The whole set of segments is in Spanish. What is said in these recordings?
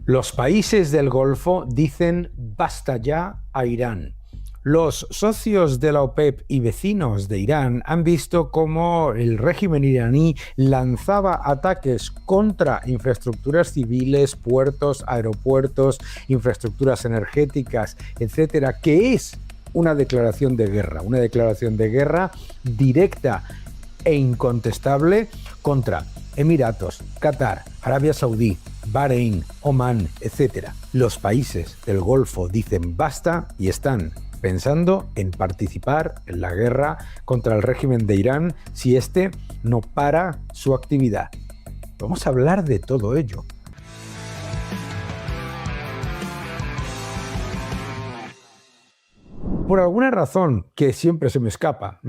Los países del Golfo dicen basta ya a Irán. Los socios de la OPEP y vecinos de Irán han visto cómo el régimen iraní lanzaba ataques contra infraestructuras civiles, puertos, aeropuertos, infraestructuras energéticas, etcétera, que es una declaración de guerra directa e incontestable contra Emiratos, Qatar, Arabia Saudí, Bahrein, Omán, etc. Los países del Golfo dicen basta y están pensando en participar en la guerra contra el régimen de Irán si éste no para su actividad. Vamos a hablar de todo ello. Por alguna razón que siempre se me escapa,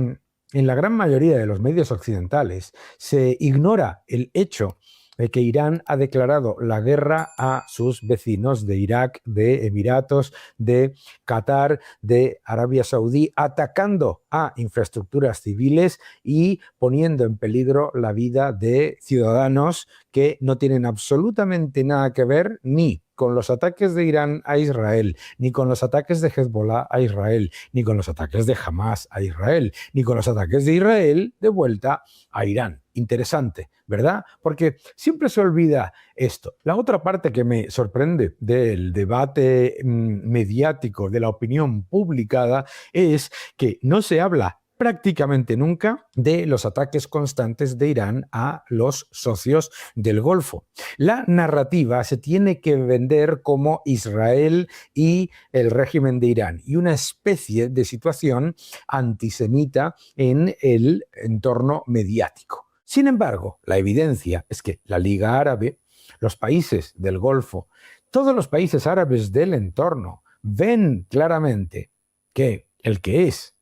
en la gran mayoría de los medios occidentales se ignora el hecho de que Irán ha declarado la guerra a sus vecinos de Irak, de Emiratos, de Qatar, de Arabia Saudí, atacando a infraestructuras civiles y poniendo en peligro la vida de ciudadanos que no tienen absolutamente nada que ver ni con los ataques de Irán a Israel, ni con los ataques de Hezbollah a Israel, ni con los ataques de Hamas a Israel, ni con los ataques de Israel de vuelta a Irán. Interesante, ¿verdad? Porque siempre se olvida esto. La otra parte que me sorprende del debate mediático, de la opinión publicada, es que no se habla prácticamente nunca de los ataques constantes de Irán a los socios del Golfo. La narrativa se tiene que vender como Israel y el régimen de Irán y una especie de situación antisemita en el entorno mediático. Sin embargo, la evidencia es que la Liga Árabe, los países del Golfo, todos los países árabes del entorno ven claramente que el que es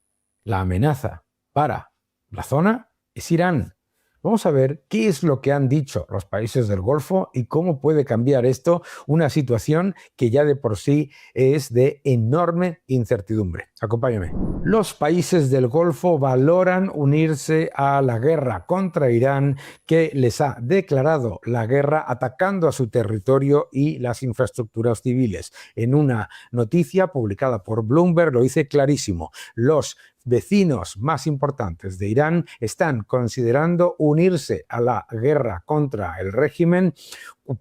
la amenaza para la zona es Irán. Vamos a ver qué es lo que han dicho los países del Golfo y cómo puede cambiar esto una situación que ya de por sí es de enorme incertidumbre. Acompáñame. Los países del Golfo valoran unirse a la guerra contra Irán, que les ha declarado la guerra atacando a su territorio y las infraestructuras civiles. En una noticia publicada por Bloomberg lo dice clarísimo. Los vecinos más importantes de Irán están considerando unirse a la guerra contra el régimen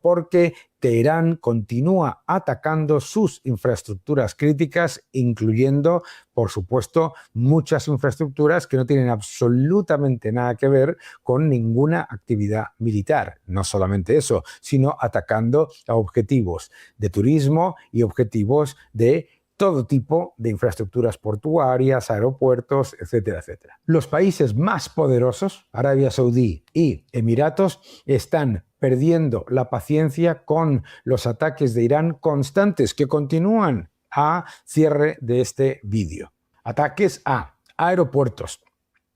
porque Teherán continúa atacando sus infraestructuras críticas, incluyendo, por supuesto, muchas infraestructuras que no tienen absolutamente nada que ver con ninguna actividad militar. No solamente eso, sino atacando a objetivos de turismo y objetivos de todo tipo de infraestructuras portuarias, aeropuertos, etcétera, etcétera. Los países más poderosos, Arabia Saudí y Emiratos, están perdiendo la paciencia con los ataques de Irán constantes que continúan a cierre de este vídeo. Ataques a aeropuertos,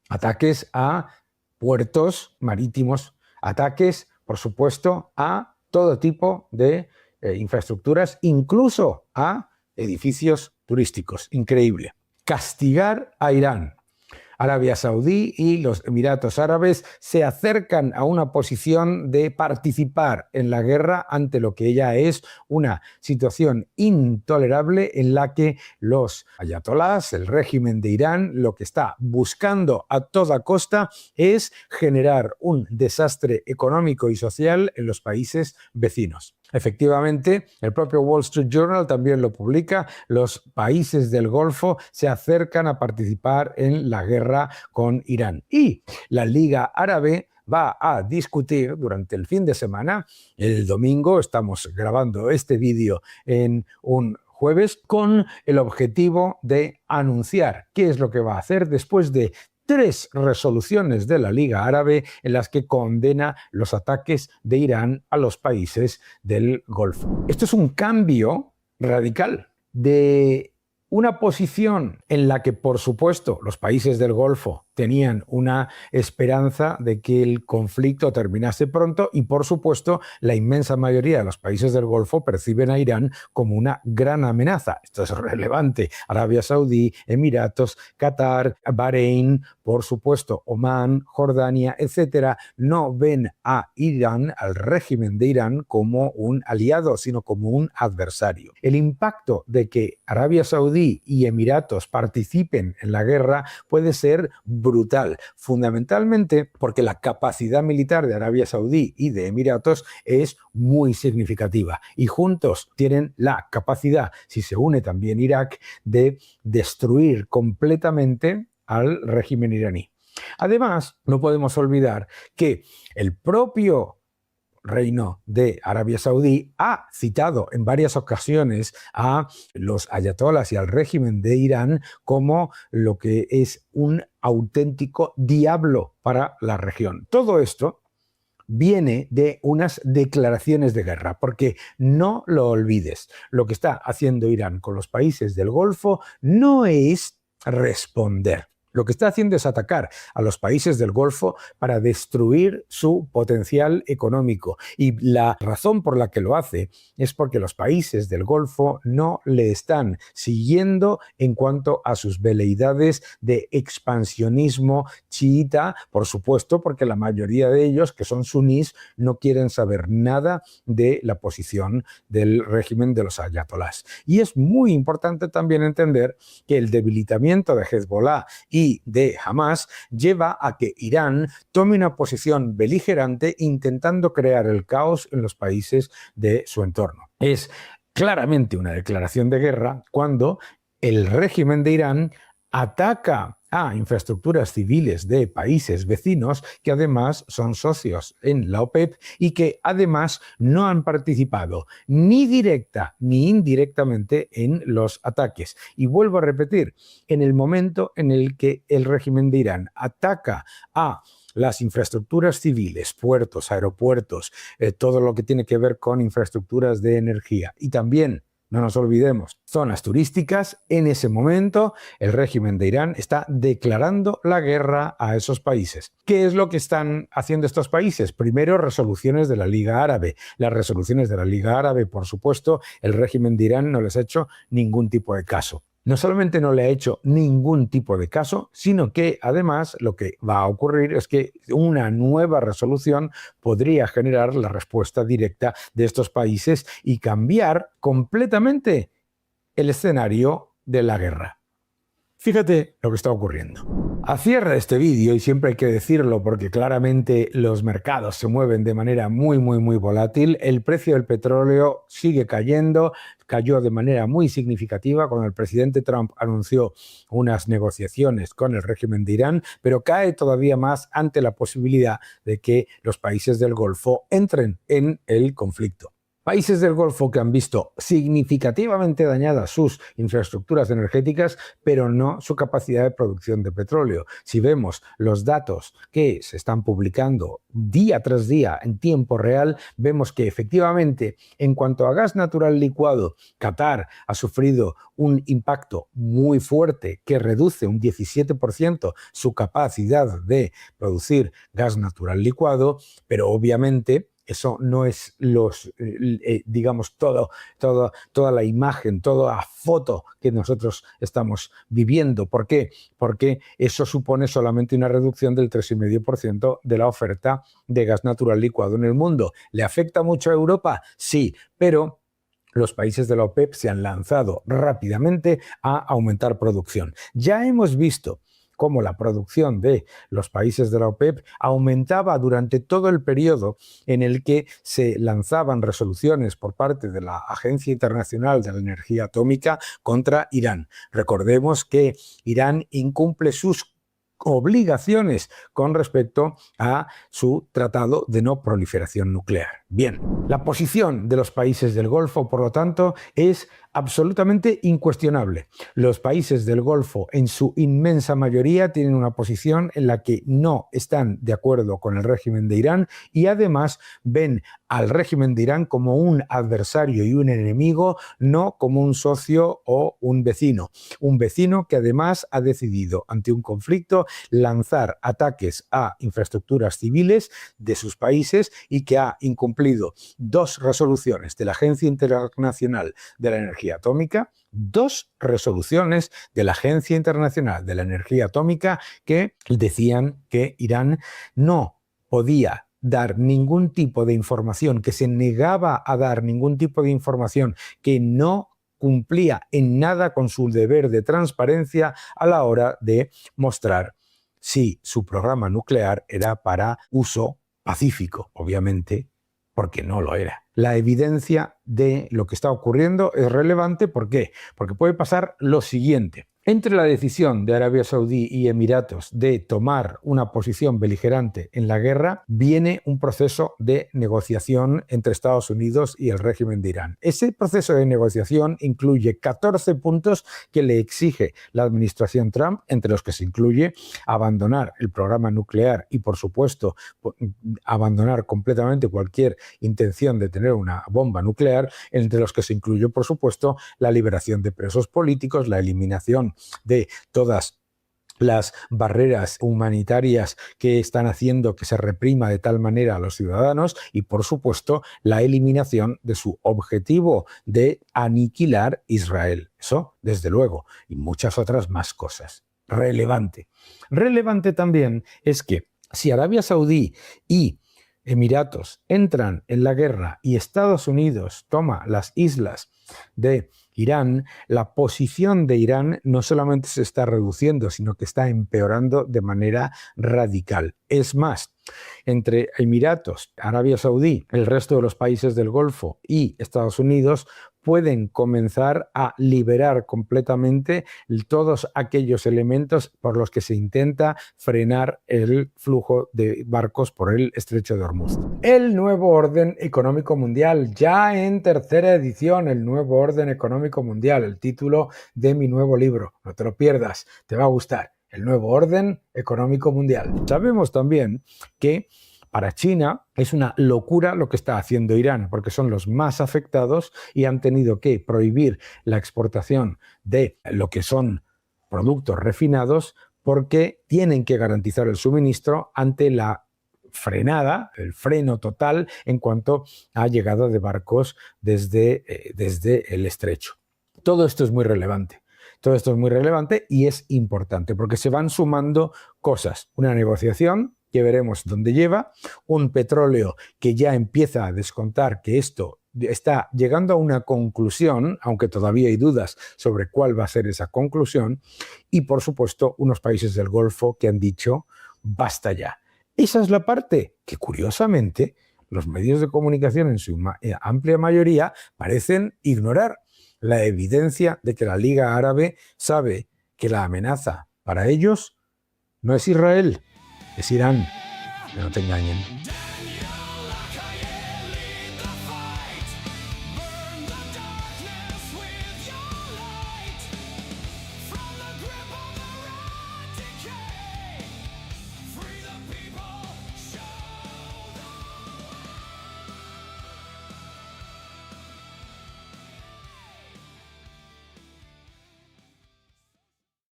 ataques a puertos marítimos, ataques, por supuesto, a todo tipo de infraestructuras, incluso a edificios turísticos. Increíble. Castigar a Irán. Arabia Saudí y los Emiratos Árabes se acercan a una posición de participar en la guerra ante lo que ya es una situación intolerable en la que los ayatolás, el régimen de Irán, lo que está buscando a toda costa es generar un desastre económico y social en los países vecinos. Efectivamente, el propio Wall Street Journal también lo publica, los países del Golfo se acercan a participar en la guerra con Irán. Y la Liga Árabe va a discutir durante el fin de semana, el domingo, estamos grabando este vídeo en un jueves, con el objetivo de anunciar qué es lo que va a hacer después de 3 resoluciones de la Liga Árabe en las que condena los ataques de Irán a los países del Golfo. Esto es un cambio radical de una posición en la que, por supuesto, los países del Golfo tenían una esperanza de que el conflicto terminase pronto y, por supuesto, la inmensa mayoría de los países del Golfo perciben a Irán como una gran amenaza. Esto es relevante. Arabia Saudí, Emiratos, Qatar, Bahrein, por supuesto, Omán, Jordania, etcétera, no ven a Irán, al régimen de Irán, como un aliado, sino como un adversario. El impacto de que Arabia Saudí y Emiratos participen en la guerra puede ser brutal, fundamentalmente porque la capacidad militar de Arabia Saudí y de Emiratos es muy significativa y juntos tienen la capacidad, si se une también Irak, de destruir completamente al régimen iraní. Además, no podemos olvidar que el propio Reino de Arabia Saudí ha citado en varias ocasiones a los ayatolás y al régimen de Irán como lo que es un auténtico diablo para la región. Todo esto viene de unas declaraciones de guerra, porque no lo olvides, lo que está haciendo Irán con los países del Golfo no es responder. Lo que está haciendo es atacar a los países del Golfo para destruir su potencial económico. Y la razón por la que lo hace es porque los países del Golfo no le están siguiendo en cuanto a sus veleidades de expansionismo chiita, por supuesto, porque la mayoría de ellos, que son sunís, no quieren saber nada de la posición del régimen de los ayatolás. Y es muy importante también entender que el debilitamiento de Hezbollah y de Hamas lleva a que Irán tome una posición beligerante intentando crear el caos en los países de su entorno. Es claramente una declaración de guerra cuando el régimen de Irán ataca a infraestructuras civiles de países vecinos que además son socios en la OPEP y que además no han participado ni directa ni indirectamente en los ataques. Y vuelvo a repetir, en el momento en el que el régimen de Irán ataca a las infraestructuras civiles, puertos, aeropuertos, todo lo que tiene que ver con infraestructuras de energía y también, no nos olvidemos, zonas turísticas, en ese momento el régimen de Irán está declarando la guerra a esos países. ¿Qué es lo que están haciendo estos países? Primero, resoluciones de la Liga Árabe. Las resoluciones de la Liga Árabe, por supuesto, el régimen de Irán no les ha hecho ningún tipo de caso. No solamente no le ha hecho ningún tipo de caso, sino que además lo que va a ocurrir es que una nueva resolución podría generar la respuesta directa de estos países y cambiar completamente el escenario de la guerra. Fíjate lo que está ocurriendo. A cierre de este vídeo, y siempre hay que decirlo porque claramente los mercados se mueven de manera muy volátil, el precio del petróleo sigue cayendo, cayó de manera muy significativa cuando el presidente Trump anunció unas negociaciones con el régimen de Irán, pero cae todavía más ante la posibilidad de que los países del Golfo entren en el conflicto. Países del Golfo que han visto significativamente dañadas sus infraestructuras energéticas, pero no su capacidad de producción de petróleo. Si vemos los datos que se están publicando día tras día en tiempo real, vemos que efectivamente en cuanto a gas natural licuado, Qatar ha sufrido un impacto muy fuerte que reduce un 17% su capacidad de producir gas natural licuado, pero obviamente eso no es digamos, toda la imagen, toda la foto que nosotros estamos viviendo. ¿Por qué? Porque eso supone solamente una reducción del 3,5% de la oferta de gas natural licuado en el mundo. ¿Le afecta mucho a Europa? Sí, pero los países de la OPEP se han lanzado rápidamente a aumentar producción. Ya hemos visto cómo la producción de los países de la OPEP aumentaba durante todo el periodo en el que se lanzaban resoluciones por parte de la Agencia Internacional de la Energía Atómica contra Irán. Recordemos que Irán incumple sus obligaciones con respecto a su tratado de no proliferación nuclear. Bien, la posición de los países del Golfo, por lo tanto, es absolutamente incuestionable. Los países del Golfo, en su inmensa mayoría, tienen una posición en la que no están de acuerdo con el régimen de Irán y además ven al régimen de Irán como un adversario y un enemigo, no como un socio o un vecino. Un vecino que además ha decidido, ante un conflicto, lanzar ataques a infraestructuras civiles de sus países y que ha incumplido 2 resoluciones de la Agencia Internacional de la Energía Atómica, 2 resoluciones de la Agencia Internacional de la Energía Atómica que decían que Irán no podía dar ningún tipo de información, que se negaba a dar ningún tipo de información, que no cumplía en nada con su deber de transparencia a la hora de mostrar si su programa nuclear era para uso pacífico, obviamente, porque no lo era. La evidencia de lo que está ocurriendo es relevante. ¿Por qué? Porque puede pasar lo siguiente. Entre la decisión de Arabia Saudí y Emiratos de tomar una posición beligerante en la guerra, viene un proceso de negociación entre Estados Unidos y el régimen de Irán. Ese proceso de negociación incluye 14 puntos que le exige la administración Trump, entre los que se incluye abandonar el programa nuclear y, por supuesto, abandonar completamente cualquier intención de tener una bomba nuclear, entre los que se incluye, por supuesto, la liberación de presos políticos, la eliminación de todas las barreras humanitarias que están haciendo que se reprima de tal manera a los ciudadanos y, por supuesto, la eliminación de su objetivo de aniquilar Israel. Eso, desde luego, y muchas otras más cosas. Relevante. Relevante también es que si Arabia Saudí y Emiratos entran en la guerra y Estados Unidos toma las islas de Irán, la posición de Irán no solamente se está reduciendo, sino que está empeorando de manera radical. Es más, entre Emiratos, Arabia Saudí, el resto de los países del Golfo y Estados Unidos pueden comenzar a liberar completamente todos aquellos elementos por los que se intenta frenar el flujo de barcos por el estrecho de Hormuz. El nuevo orden económico mundial, ya en tercera edición, el nuevo orden económico mundial, el título de mi nuevo libro. No te lo pierdas, te va a gustar. El nuevo orden económico mundial. Sabemos también que para China es una locura lo que está haciendo Irán, porque son los más afectados y han tenido que prohibir la exportación de lo que son productos refinados porque tienen que garantizar el suministro ante la frenada, el freno total en cuanto a llegada de barcos desde el estrecho. Todo esto es muy relevante. Todo esto es muy relevante y es importante porque se van sumando cosas. Una negociación que veremos dónde lleva, un petróleo que ya empieza a descontar que esto está llegando a una conclusión, aunque todavía hay dudas sobre cuál va a ser esa conclusión, y por supuesto unos países del Golfo que han dicho basta ya. Esa es la parte que curiosamente los medios de comunicación en su amplia mayoría parecen ignorar. La evidencia de que la Liga Árabe sabe que la amenaza para ellos no es Israel, es Irán. Que no te engañen.